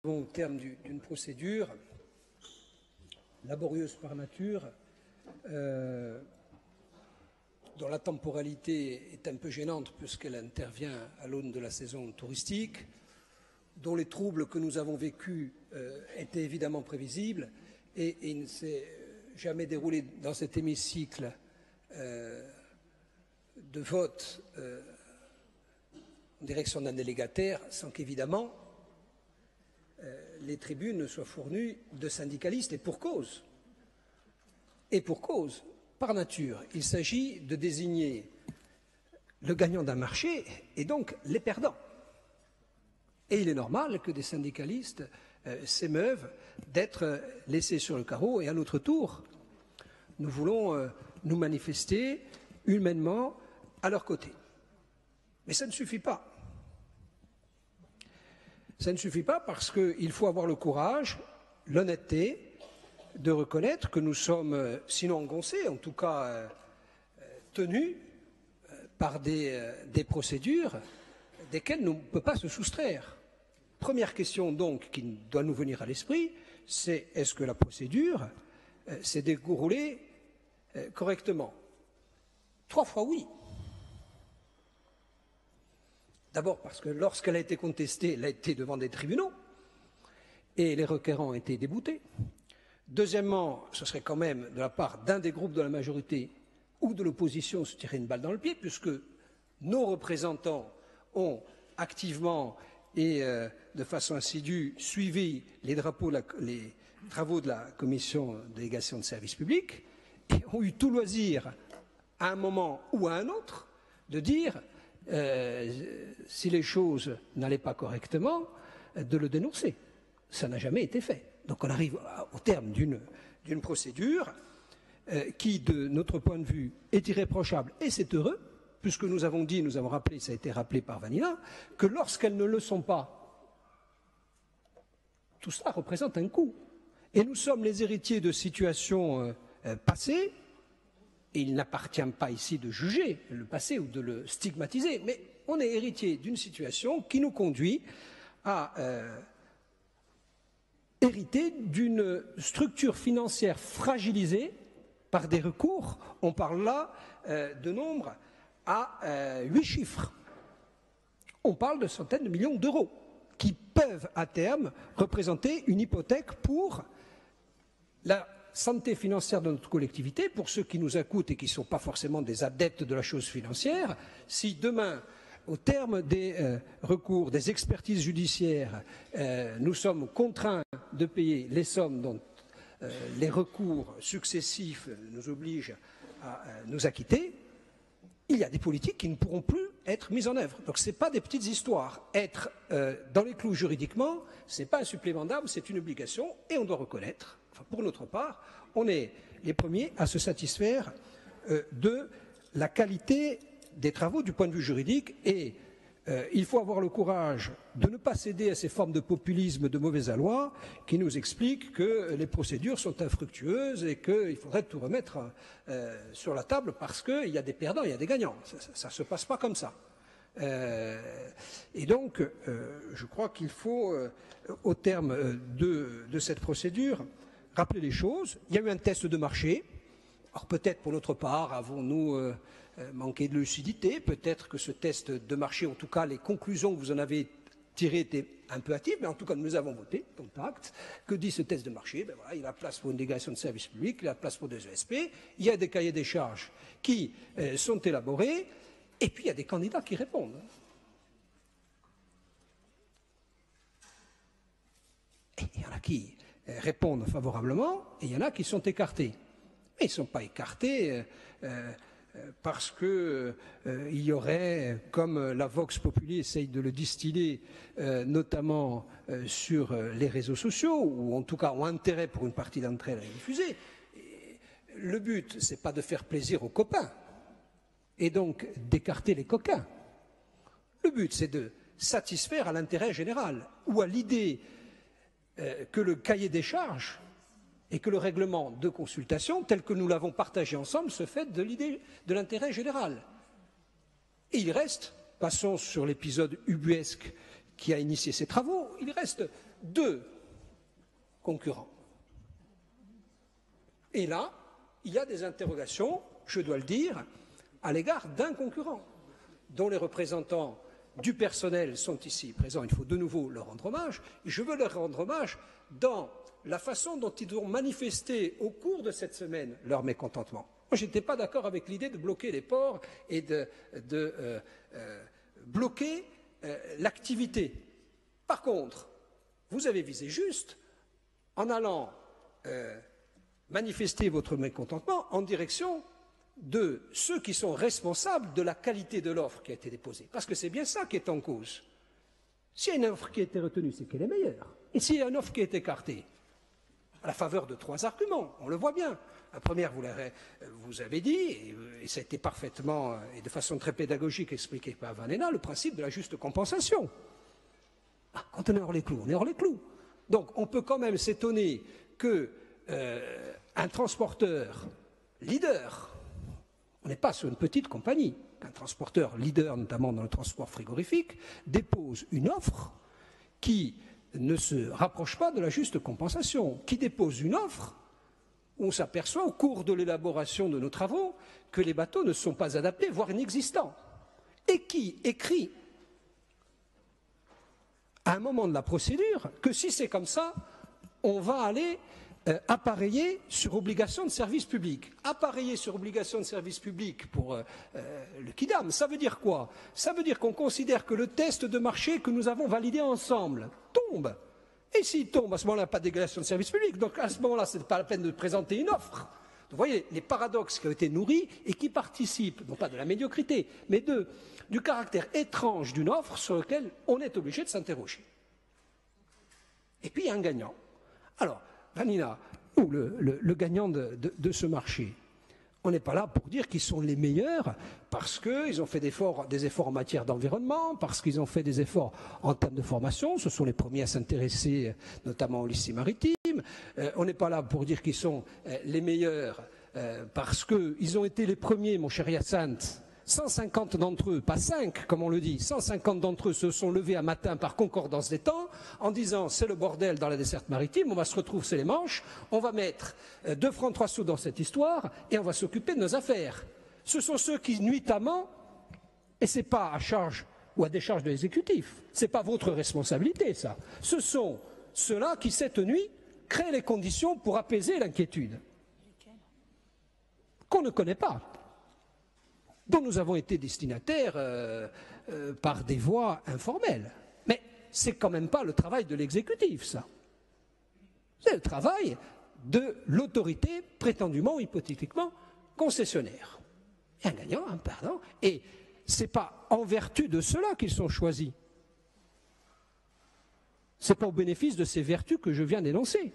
Au terme d'une procédure laborieuse par nature, dont la temporalité est un peu gênante puisqu'elle intervient à l'aune de la saison touristique, dont les troubles que nous avons vécus étaient évidemment prévisibles, et il ne s'est jamais déroulé dans cet hémicycle de vote en direction d'un délégataire sans qu'évidemment les tribunes soient fournies de syndicalistes, et pour cause. Et pour cause, par nature, il s'agit de désigner le gagnant d'un marché et donc les perdants. Et il est normal que des syndicalistes s'émeuvent d'être laissés sur le carreau, et à notre tour, nous voulons nous manifester humainement à leur côté. Mais ça ne suffit pas. Ça ne suffit pas parce qu'il faut avoir le courage, l'honnêteté de reconnaître que nous sommes, sinon engoncés, en tout cas tenus par des procédures desquelles nous ne pouvons pas se soustraire. Première question donc qui doit nous venir à l'esprit, c'est est-ce que la procédure s'est déroulée correctement? 3 fois oui. D'abord parce que lorsqu'elle a été contestée, elle a été devant des tribunaux et les requérants ont été déboutés. Deuxièmement, ce serait quand même de la part d'un des groupes de la majorité ou de l'opposition se tirer une balle dans le pied, puisque nos représentants ont activement et de façon assidue suivi les travaux de la commission de délégation de services publics et ont eu tout loisir à un moment ou à un autre de dire si les choses n'allaient pas correctement, de le dénoncer. Ça n'a jamais été fait. Donc on arrive au terme d'une procédure qui, de notre point de vue, est irréprochable, et c'est heureux, puisque nous avons dit, nous avons rappelé, ça a été rappelé par Vanina, que lorsqu'elles ne le sont pas, tout cela représente un coût. Et nous sommes les héritiers de situations passées. Et il n'appartient pas ici de juger le passé ou de le stigmatiser, mais on est héritier d'une situation qui nous conduit à hériter d'une structure financière fragilisée par des recours. On parle là de nombres à 8 chiffres. On parle de centaines de millions d'euros qui peuvent à terme représenter une hypothèque pour la santé financière de notre collectivité. Pour ceux qui nous écoutent et qui ne sont pas forcément des adeptes de la chose financière, si demain, au terme des recours, des expertises judiciaires, nous sommes contraints de payer les sommes dont les recours successifs nous obligent à nous acquitter, il y a des politiques qui ne pourront plus être mises en œuvre. Donc ce n'est pas des petites histoires. Être dans les clous juridiquement, ce n'est pas un supplément d'âme, c'est une obligation, et on doit reconnaître, enfin, pour notre part, on est les premiers à se satisfaire de la qualité des travaux du point de vue juridique, et il faut avoir le courage de ne pas céder à ces formes de populisme de mauvais aloi qui nous expliquent que les procédures sont infructueuses et qu'il faudrait tout remettre sur la table parce qu'il y a des perdants, il y a des gagnants. Ça ne se passe pas comme ça. Et donc, je crois qu'il faut, au terme de cette procédure, rappeler les choses. Il y a eu un test de marché. Alors peut-être pour notre part, avons-nous manqué de lucidité, peut-être que ce test de marché, en tout cas les conclusions que vous en avez tirées étaient un peu hâtives, mais en tout cas nous avons voté, dont acte. Que dit ce test de marché? Ben voilà, il y a la place pour une délégation de services publics, il y a la place pour des ESP, il y a des cahiers des charges qui sont élaborés, et puis il y a des candidats qui répondent. Et il y en a qui répondent favorablement, et il y en a qui sont écartés. Mais ils ne sont pas écartés parce qu'il y aurait, comme la Vox Populi essaye de le distiller, notamment sur les réseaux sociaux, ou en tout cas ont intérêt pour une partie d'entre elles à les diffuser. Et le but, ce n'est pas de faire plaisir aux copains, et donc d'écarter les coquins. Le but, c'est de satisfaire à l'intérêt général, ou à l'idée que le cahier des charges et que le règlement de consultation, tel que nous l'avons partagé ensemble, se fait de l'idée de l'intérêt général. Et il reste, passons sur l'épisode ubuesque qui a initié ces travaux, il reste 2 concurrents. Et là, il y a des interrogations, je dois le dire, à l'égard d'un concurrent, dont les représentants du personnel sont ici présents. Il faut de nouveau leur rendre hommage. Et je veux leur rendre hommage dans la façon dont ils ont manifesté au cours de cette semaine leur mécontentement. Moi, je n'étais pas d'accord avec l'idée de bloquer les ports et de bloquer l'activité. Par contre, vous avez visé juste en allant manifester votre mécontentement en direction de ceux qui sont responsables de la qualité de l'offre qui a été déposée. Parce que c'est bien ça qui est en cause. S'il y a une offre qui a été retenue, c'est qu'elle est meilleure. Et s'il y a une offre qui est écartée, à la faveur de 3 arguments, on le voit bien. La première, vous avez dit, et ça a été parfaitement et de façon très pédagogique expliqué par Van Hena, le principe de la juste compensation. Quand on est hors les clous, on est hors les clous. Donc on peut quand même s'étonner qu'un transporteur leader, on n'est pas sur une petite compagnie, qu'un transporteur leader, notamment dans le transport frigorifique, dépose une offre qui ne se rapproche pas de la juste compensation, qui dépose une offre où on s'aperçoit au cours de l'élaboration de nos travaux que les bateaux ne sont pas adaptés, voire inexistants, et qui écrit à un moment de la procédure que si c'est comme ça, on va aller appareiller sur obligation de service public. Appareiller sur obligation de service public pour le Quidam, ça veut dire quoi? Ça veut dire qu'on considère que le test de marché que nous avons validé ensemble tombe. Et s'il tombe, à ce moment-là, pas de dégradation de service public. Donc à ce moment-là, ce n'est pas la peine de présenter une offre. Vous voyez les paradoxes qui ont été nourris et qui participent, non pas de la médiocrité, mais du caractère étrange d'une offre sur lequel on est obligé de s'interroger. Et puis il y a un gagnant. Alors, Van Hena, ou le gagnant de ce marché, on n'est pas là pour dire qu'ils sont les meilleurs parce qu'ils ont fait des efforts en matière d'environnement, parce qu'ils ont fait des efforts en termes de formation, ce sont les premiers à s'intéresser notamment au lycée maritime. On n'est pas là pour dire qu'ils sont les meilleurs parce qu'ils ont été les premiers, mon cher Hyacinthe. 150 d'entre eux, pas 5 comme on le dit, 150 d'entre eux se sont levés un matin par concordance des temps en disant c'est le bordel dans la desserte maritime, on va se retrousser les manches, on va mettre 2 francs 3 sous dans cette histoire et on va s'occuper de nos affaires. Ce sont ceux qui nuitamment, et ce n'est pas à charge ou à décharge de l'exécutif, ce n'est pas votre responsabilité ça, ce sont ceux-là qui cette nuit créent les conditions pour apaiser l'inquiétude qu'on ne connaît pas, dont nous avons été destinataires par des voies informelles. Mais ce n'est quand même pas le travail de l'exécutif, ça. C'est le travail de l'autorité prétendument ou hypothétiquement concessionnaire. Il y a un gagnant, pardon, et ce n'est pas en vertu de cela qu'ils sont choisis. Ce n'est pas au bénéfice de ces vertus que je viens d'énoncer.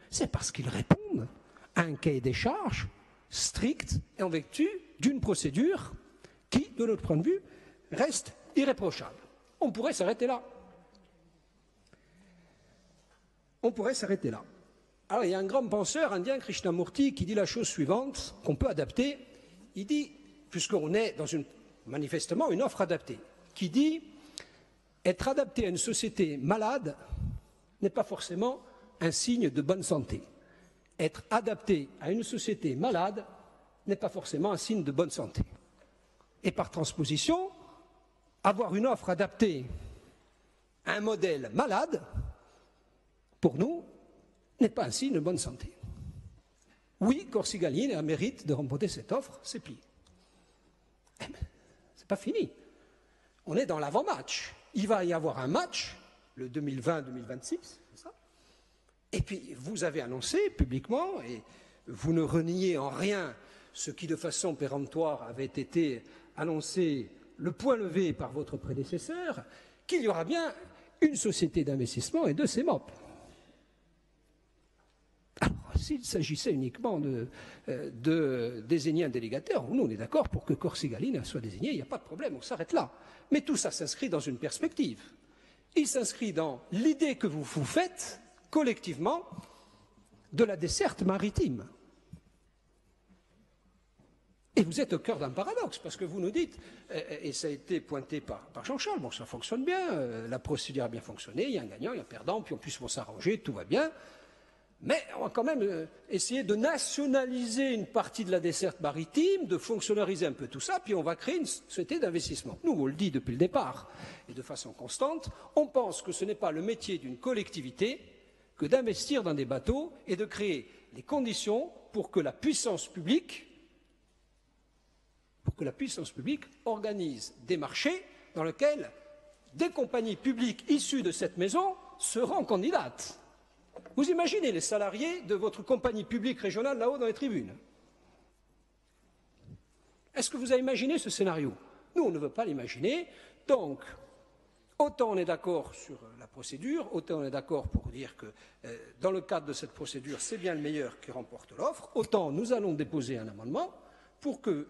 C'est parce qu'ils répondent à un cahier des charges strict et en vertu d'une procédure qui, de notre point de vue, reste irréprochable. On pourrait s'arrêter là. On pourrait s'arrêter là. Alors, il y a un grand penseur indien, Krishnamurti, qui dit la chose suivante, qu'on peut adapter. Il dit, puisqu'on est dans manifestement une offre adaptée, qui dit être adapté à une société malade n'est pas forcément un signe de bonne santé. Être adapté à une société malade n'est pas forcément un signe de bonne santé. Et par transposition, avoir une offre adaptée à un modèle malade, pour nous, n'est pas un signe de bonne santé. Oui, Corsica Linea a mérite de remporter cette offre, c'est plié. Mais c'est pas fini. On est dans l'avant-match. Il va y avoir un match, le 2020-2026, c'est ça. Et puis, vous avez annoncé publiquement, et vous ne reniez en rien ce qui de façon péremptoire avait été annoncé, le point levé par votre prédécesseur, qu'il y aura bien une société d'investissement et 2 CEMOP. Alors, s'il s'agissait uniquement de désigner un délégataire, nous on est d'accord pour que Corsica Linea soit désigné, il n'y a pas de problème, on s'arrête là. Mais tout ça s'inscrit dans une perspective. Il s'inscrit dans l'idée que vous vous faites collectivement de la desserte maritime. Et vous êtes au cœur d'un paradoxe, parce que vous nous dites, et ça a été pointé par Jean-Charles, bon, ça fonctionne bien, la procédure a bien fonctionné, il y a un gagnant, il y a un perdant, puis en plus on s'arranger, tout va bien. Mais on va quand même essayer de nationaliser une partie de la desserte maritime, de fonctionnariser un peu tout ça, puis on va créer une société d'investissement. Nous, on le dit depuis le départ, et de façon constante, on pense que ce n'est pas le métier d'une collectivité que d'investir dans des bateaux et de créer les conditions pour que la puissance publique organise des marchés dans lesquels des compagnies publiques issues de cette maison seront candidates. Vous imaginez les salariés de votre compagnie publique régionale là-haut dans les tribunes? Est-ce que vous avez imaginé ce scénario? Nous, on ne veut pas l'imaginer. Donc, autant on est d'accord sur la procédure, autant on est d'accord pour dire que dans le cadre de cette procédure, c'est bien le meilleur qui remporte l'offre, autant nous allons déposer un amendement pour que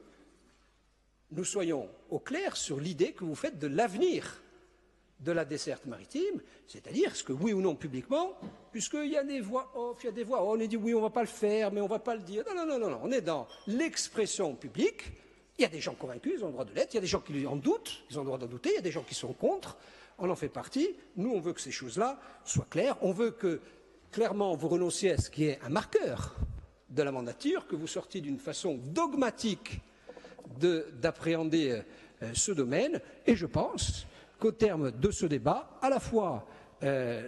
nous soyons au clair sur l'idée que vous faites de l'avenir de la desserte maritime, c'est-à-dire est-ce que oui ou non publiquement, puisqu'il y a des voix off, il y a des voix on est dit oui, on ne va pas le faire, mais on ne va pas le dire. Non, on est dans l'expression publique. Il y a des gens convaincus, ils ont le droit de l'être, il y a des gens qui en doutent, ils ont le droit d'en douter, il y a des gens qui sont contre, on en fait partie. Nous, on veut que ces choses-là soient claires, on veut que, clairement, vous renonciez à ce qui est un marqueur de la mandature, que vous sortiez d'une façon dogmatique d'appréhender ce domaine, et je pense qu'au terme de ce débat, à la fois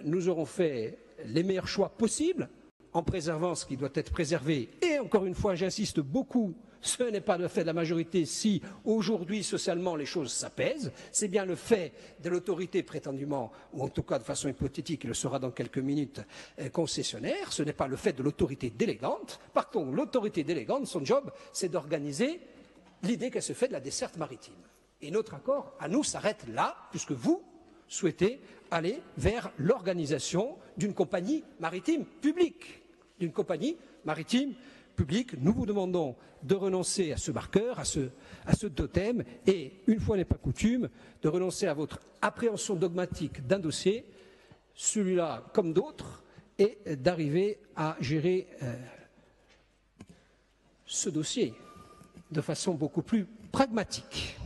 nous aurons fait les meilleurs choix possibles en préservant ce qui doit être préservé, et encore une fois, j'insiste beaucoup, ce n'est pas le fait de la majorité si aujourd'hui socialement les choses s'apaisent, c'est bien le fait de l'autorité prétendument, ou en tout cas de façon hypothétique, il le sera dans quelques minutes, concessionnaire, ce n'est pas le fait de l'autorité délégante. Par contre, l'autorité délégante, son job, c'est d'organiser l'idée qu'elle se fait de la desserte maritime. Et notre accord, à nous, s'arrête là, puisque vous souhaitez aller vers l'organisation d'une compagnie maritime publique. D'une compagnie maritime publique. Nous vous demandons de renoncer à ce marqueur, à ce totem, et, une fois n'est pas coutume, de renoncer à votre appréhension dogmatique d'un dossier, celui-là comme d'autres, et d'arriver à gérer ce dossier de façon beaucoup plus pragmatique.